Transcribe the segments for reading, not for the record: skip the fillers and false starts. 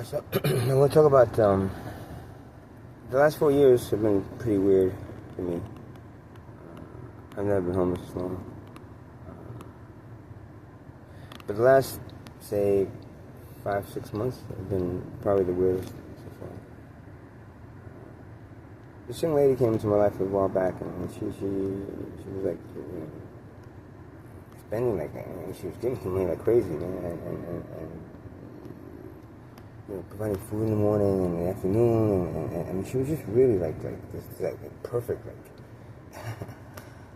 So I want to talk about the last 4 years have been pretty weird for me. I've never been homeless this long. But the last, say, 5-6 months have been probably the weirdest so far. This young lady came into my life a while back, and she was like, spending like, she was giving me like crazy, man, and providing food in the morning and in the afternoon, and she was just really like perfect,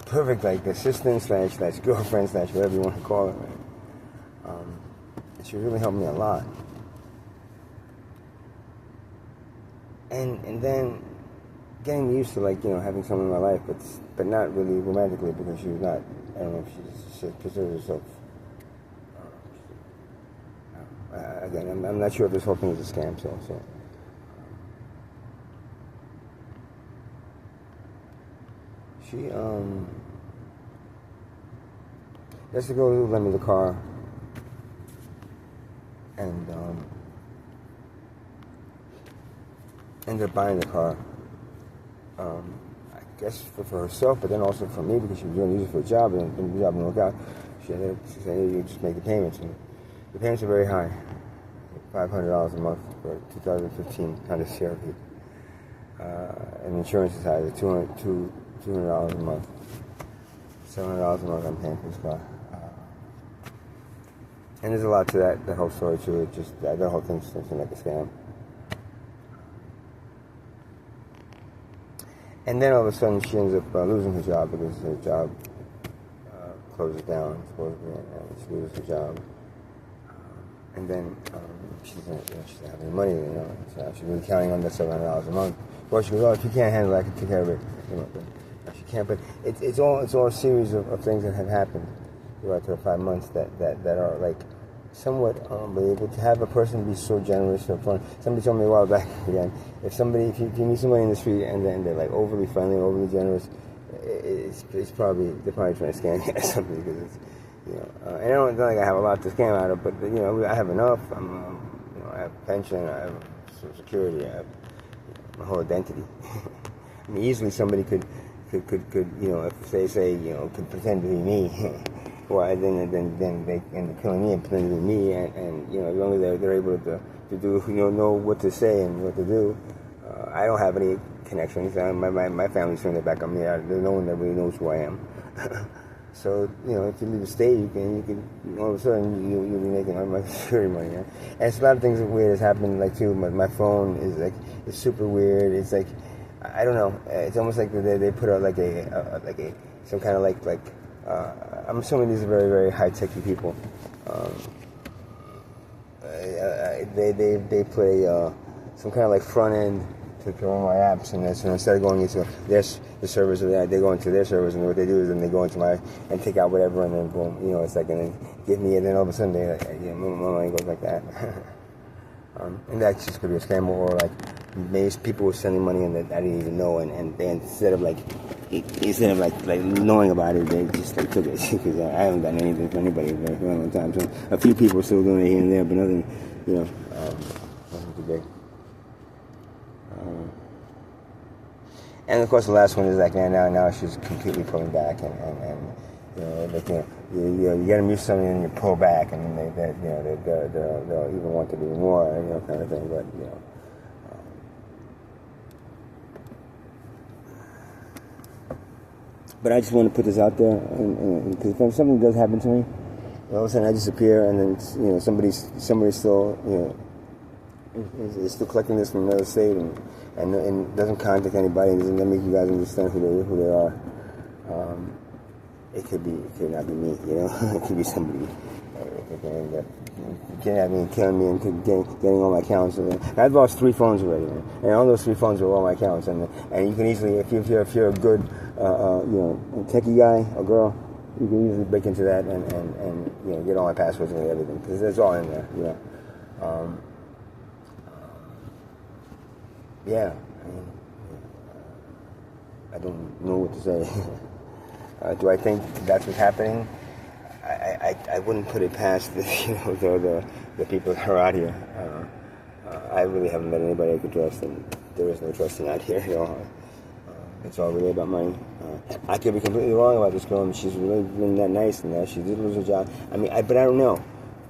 perfect, like assistant slash girlfriend slash whatever you want to call it, right? And she really helped me a lot. And then getting used to having someone in my life, but not really romantically, because she was not. I don't know if she considers herself. Again, I'm not sure if this whole thing is a scam, so. That's the girl who lent me the car, and ended up buying the car, I guess for herself, but then also for me, because she was going to use it for a job, and the job didn't work out. She said, hey, you just make the payments, and the payments are very high, $500 a month for a 2015 Honda Cherokee, and insurance is high, $200 a month, $700 a month I'm paying for this car. And there's a lot to that whole story too. It just that whole thing seems like a scam. And then all of a sudden she ends up losing her job, because her job closes down supposedly, and she loses her job. And then she doesn't have any money, so she's really counting on that $700 a month. Well, she goes, oh, if you can't handle it, I can take care of it. But she can't. But it's all a series of things that have happened throughout the 5 months that are like somewhat unbelievable. To have a person be so generous or fun. Somebody told me a while back again, if you meet somebody in the street and then they're like overly friendly, overly generous, they're probably trying to scam you or something, because it's and I don't think I have a lot to scam out of, but I have enough. I have pension, I have Social Security, I have my whole identity. I mean, easily somebody could if they say could pretend to be me. Well, then they end up killing me and pretending to be me, and as long as they're able to do know what to say and what to do. I don't have any connections. My family's turned their back on me. There's no one that really knows who I am. So if you leave the state, you can all of a sudden you'll be making all my security money. Right? And it's a lot of things weird has happened. Like too, my phone is it's super weird. It's like I don't know. It's almost like they put out like a some kind of like. I'm assuming these are very, very high-techy people. They play some kind of like front end to all my apps, and so instead of going into the servers, they go into their servers, and what they do is then they go into my and take out whatever, and then boom, it's like, and then give me, and then all of a sudden my money goes like that. And that just could be a scam, or like maybe people were sending money and that I didn't even know, and they, instead of knowing about it, they just took it, because I haven't done anything for anybody for a long time. So a few people are still doing it here and there, but nothing, nothing too big. And of course, the last one is like now she's completely pulling back, and you get them used to something and you pull back, and then they'll even want to do more, kind of thing. But but I just want to put this out there, because if something does happen to me, all of a sudden I disappear, and then somebody's still is still collecting this from another state, and doesn't contact anybody, and doesn't make you guys understand who they are. It could not be me, It could be somebody kidnapping me, killing me, and getting all my accounts. I've lost 3 phones already, man. And all those 3 phones are all my accounts. And you can easily, if you're a good, techie guy or girl, you can easily break into that and get all my passwords and everything, because it's all in there, Yeah, I don't know what to say. Do I think that's what's happening? I wouldn't put it past the people that are out here. I really haven't met anybody I could trust, and there is no trusting out here at all. It's all really about money. I could be completely wrong about this girl. I mean, she's really been that nice, and she did lose her job. I mean, but I don't know.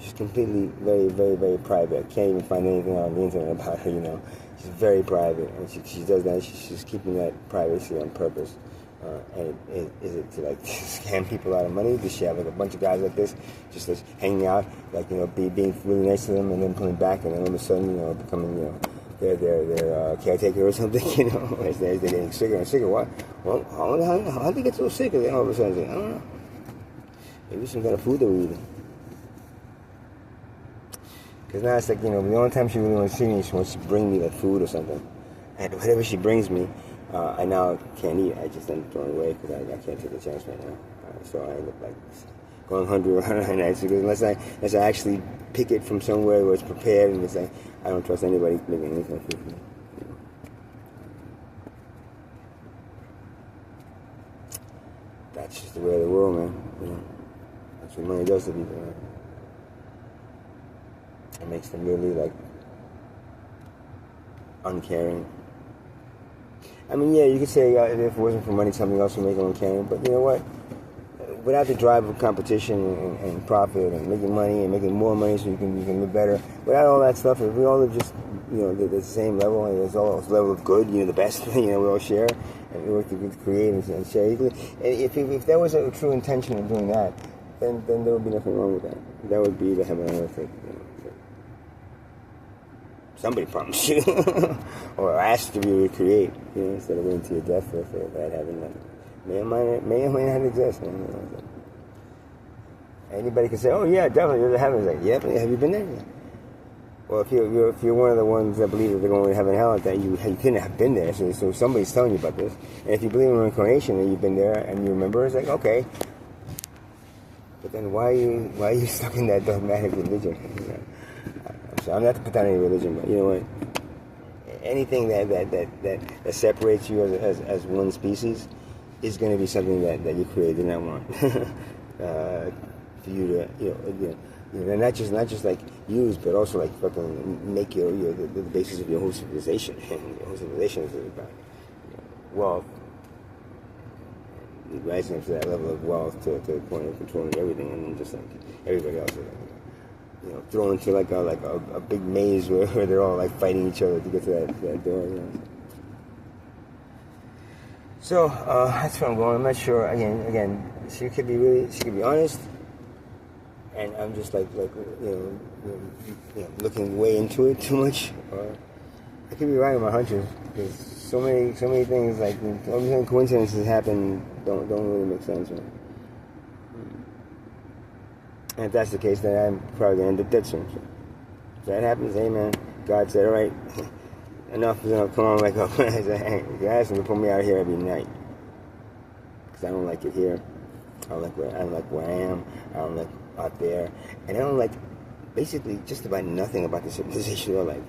She's completely very, very, very private. I can't even find anything on the internet about her, you know. She's very private, and she does that. She's keeping that privacy on purpose. And is it to like scam people out of money? Does she have like a bunch of guys like this, just like hanging out, like, you know, being really nice to them, and then pulling back, and then all of a sudden, you know, becoming, you know, their caretaker or something, you know, as they're getting sicker and sicker. What? Well, how did they get so sick? And then all of a sudden, I don't know. Maybe some kind of food they were eating. Because now it's like, you know, the only time she really wants to see me is she wants to bring me like food or something. And whatever she brings me, I now can't eat. I just end up throwing away because I can't take a chance right now. So I end up like going hungry around the nights, because unless I actually pick it from somewhere where it's prepared, and it's like, I don't trust anybody making any kind of food for me. You know. That's just the way of the world, man. You know, that's what money does to people, man. It makes them really like uncaring. I mean, yeah, you could say if it wasn't for money, something else would make them uncaring. But you know what? Without the drive of competition and profit and making money and making more money so you can live better, without all that stuff, if we all live just, you know, the same level, and there's all this level of good, you know, the best, you know, we all share, and we work to create and share equally. And if there was a true intention of doing that, then there would be nothing wrong with that. That would be the heaven on earth. You know, somebody promised you, or asked you to create, you know, instead of waiting to your death for that heaven. That may or may not exist. You know. Anybody can say, "Oh yeah, definitely, there's a heaven." It's like, yeah, but have you been there? Yeah. Well, if you're one of the ones that believe that they're going to heaven and hell, that you couldn't have been there. So somebody's telling you about this. And if you believe in reincarnation and you've been there and you remember, it's like, okay. But then why are you stuck in that dogmatic religion? You know? So I'm not to put down any religion, but you know what? Anything that separates you as one species is going to be something that you created and I want for you to you know, not just like use, but also like fucking make the basis of your whole civilization. And your whole civilization is about, you know, wealth, rising up to that level of wealth to the point of controlling everything, and then just like everybody else is like, you know, thrown into like a big maze where they're all like fighting each other to get to that door. You know? So that's where I'm going. I'm not sure. Again, she could be honest, and I'm just like you know, looking way into it too much. Or I could be right on my hunches, because so many things, like all these coincidences happen don't really make sense. Man. And if that's the case, then I'm probably going to end up dead soon. So if that happens, hey man, God said, all right, enough is enough, come on, wake up. I said, hey, you ask him to pull me out of here every night, because I don't like it here. I don't like where I am. I don't like out there. And I don't like basically just about nothing about the civilization, or like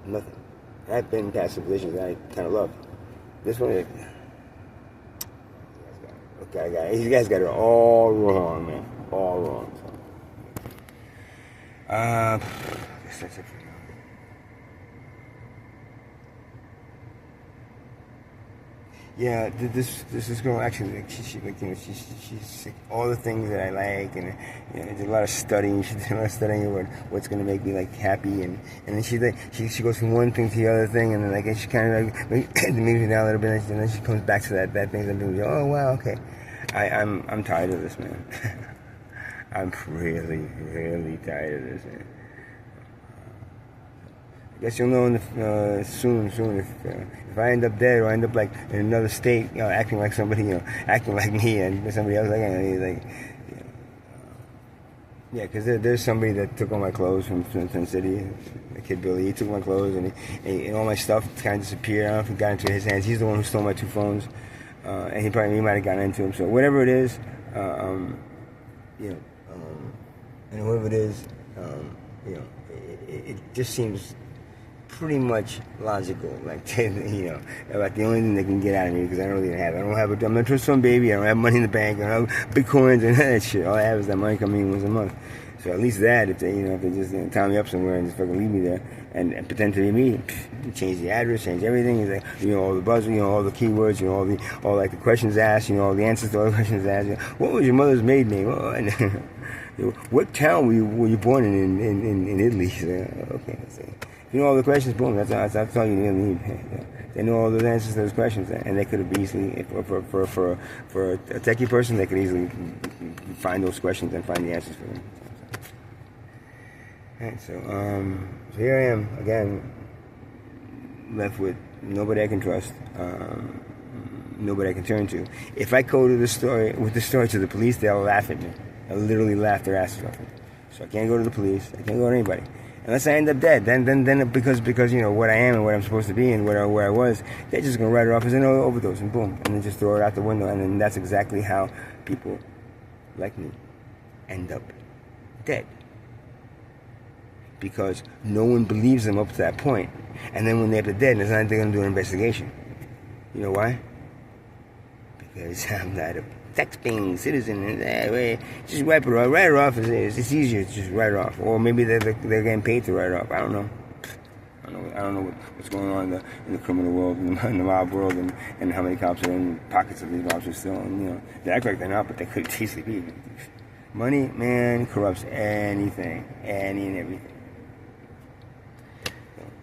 nothing. And I've been past civilizations that I kind of love. This one, you guys got it all wrong, man. All wrong. I guess that's it for now. Yeah, this girl actually, she like, you know, she's like, all the things that I like, and you know, did a lot of studying. She did a lot of studying about what's gonna make me like happy, and then she goes from one thing to the other thing, and then like she kind of like moves me down a little bit, and then she comes back to that thing and doing. Oh wow, okay. I'm tired of this, man. I'm really, really tired of this, man. I guess you'll know soon. If I end up dead, or I end up like in another state, you know, acting like somebody, you know, acting like me, and somebody else like you know, yeah, because there's somebody that took all my clothes from Twin City. The kid Billy, he took my clothes, and all my stuff kind of disappeared. I don't know if it got into his hands. He's the one who stole my 2 phones, and he might have gotten into him. So whatever it is, you know. And whoever it is, you know, it just seems pretty much logical, like, you know, about the only thing they can get out of me, because I don't really have it. I'm not a trust fund baby. I don't have money in the bank. I don't have Bitcoins and that shit. All I have is that money coming in once a month. So at least that, if they just tie me up somewhere and just fucking leave me there and pretend to be me, change the address, change everything. It's like, all the buzz, all the keywords, all like the questions asked, all the answers to all the questions asked. What was your mother's maiden name? Oh, and what town were you born in Italy? So, okay, so, all the questions. Boom. That's all you need. They know all the answers to those questions, and they could have easily, for a techie person, they could easily find those questions and find the answers for them. Alright, so here I am again, left with nobody I can trust, nobody I can turn to. If I go to the story to the police, they'll laugh at me. They'll literally laugh their asses off at me. So I can't go to the police. I can't go to anybody unless I end up dead. Then because what I am and what I'm supposed to be and where I was, they're just gonna write it off as an overdose and boom, and then just throw it out the window. And then that's exactly how people like me end up dead. Because no one believes them up to that point. And then when they're dead, there's nothing they're going to do an investigation. You know why? Because I'm not a tax-paying citizen. Just write it off. It's easier to just write it off. Or maybe they're getting paid to write it off. I don't know. I don't know what's going on in the criminal world, in the mob world, and how many cops are in pockets of these mobs are still. And, they act like they're not, but they could easily be. Money, man, corrupts anything. Any and everything.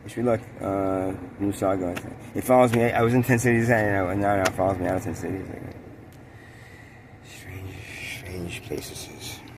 Wish me luck. New saga. It follows me. I was in 10 cities, and now it follows me out of 10 cities. Strange places.